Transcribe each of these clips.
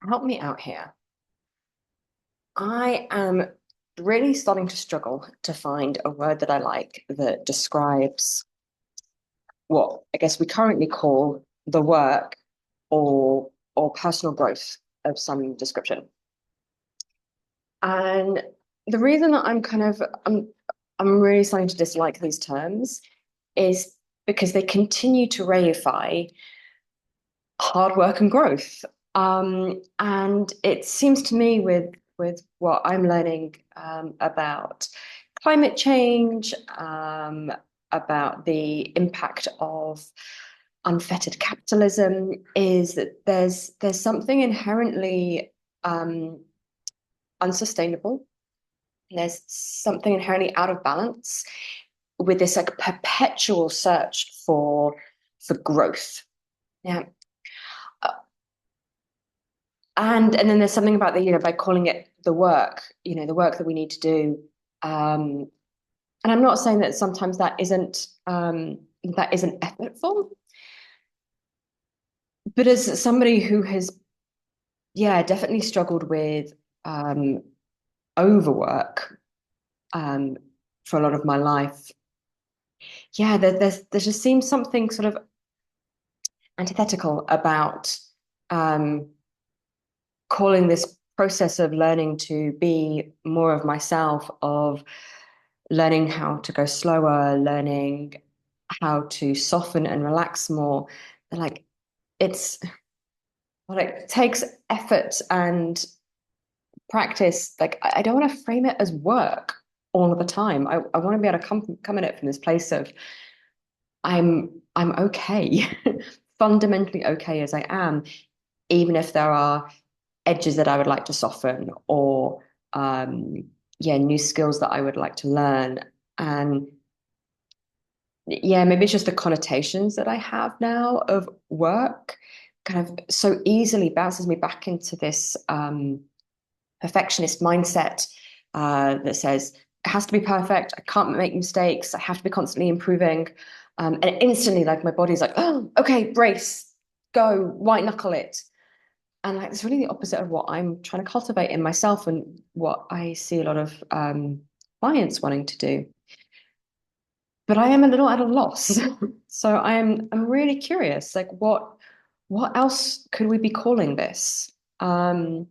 Help me out here. I am really starting to struggle to find a word that I like that describes what I guess we currently call the work or personal growth of some description. And the reason that I'm really starting to dislike these terms is because they continue to reify hard work and growth. And it seems to me with what I'm learning about climate change, about the impact of unfettered capitalism, is that there's something inherently um, unsustainable. There's something inherently out of balance with this like perpetual search for growth. Yeah. And then there's something about by calling it the work, the work that we need to do. Um, and I'm not saying that sometimes that isn't effortful, but as somebody who has, yeah, definitely struggled with um, overwork um, for a lot of my life, yeah, there just seems something sort of antithetical about um, calling this process of learning to be more of myself, of learning how to go slower, learning how to soften and relax more. Like it's well, it takes effort and practice. Like I don't want to frame it as work all of the time. I want to be able to come at it from this place of I'm okay, fundamentally okay as I am, even if there are edges that I would like to soften or yeah, new skills that I would like to learn. And yeah, maybe it's just the connotations that I have now of work kind of so easily bounces me back into this perfectionist mindset that says it has to be perfect. I can't make mistakes. I have to be constantly improving. And instantly, like my body's like, oh, okay, brace, go, white knuckle it. And like it's really the opposite of what I'm trying to cultivate in myself and what I see a lot of clients wanting to do. But I am a little at a loss. So I'm really curious, like what else could we be calling this? And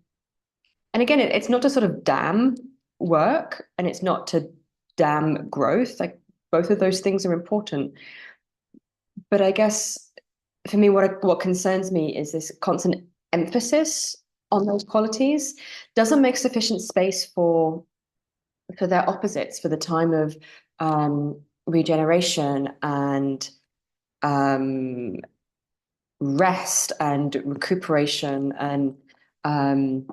again, it's not to sort of damn work and it's not to damn growth. Like both of those things are important. But I guess for me, what concerns me is this constant emphasis on those qualities doesn't make sufficient space for their opposites, for the time of regeneration and um, rest and recuperation um,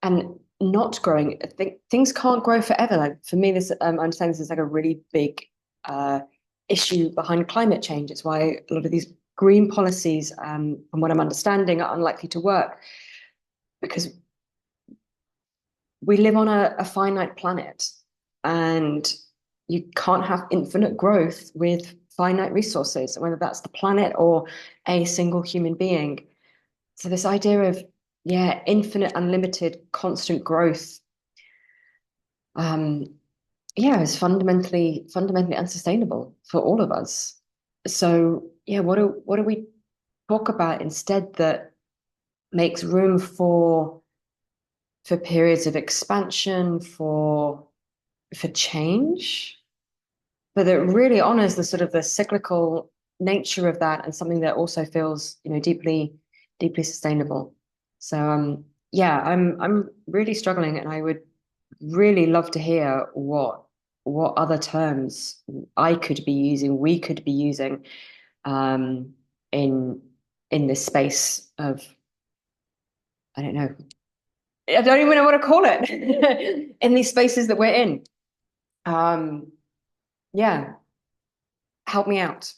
and not growing. I think things can't grow forever. Like for me, this I understand this is like a really big uh, issue behind climate change. It's why a lot of these green policies, from what I'm understanding, are unlikely to work because we live on a finite planet and you can't have infinite growth with finite resources, whether that's the planet or a single human being. So this idea of, yeah, infinite, unlimited, constant growth, um, yeah, is fundamentally unsustainable for all of us. So yeah, what do we talk about instead that makes room for periods of expansion, for change, but that really honors the sort of the cyclical nature of that and something that also feels, deeply sustainable. So yeah, I'm really struggling and I would really love to hear what other terms I could be using, we could be using um in in this space of I don't know. I don't even know what to call it in these spaces that we're in. Um, yeah, help me out.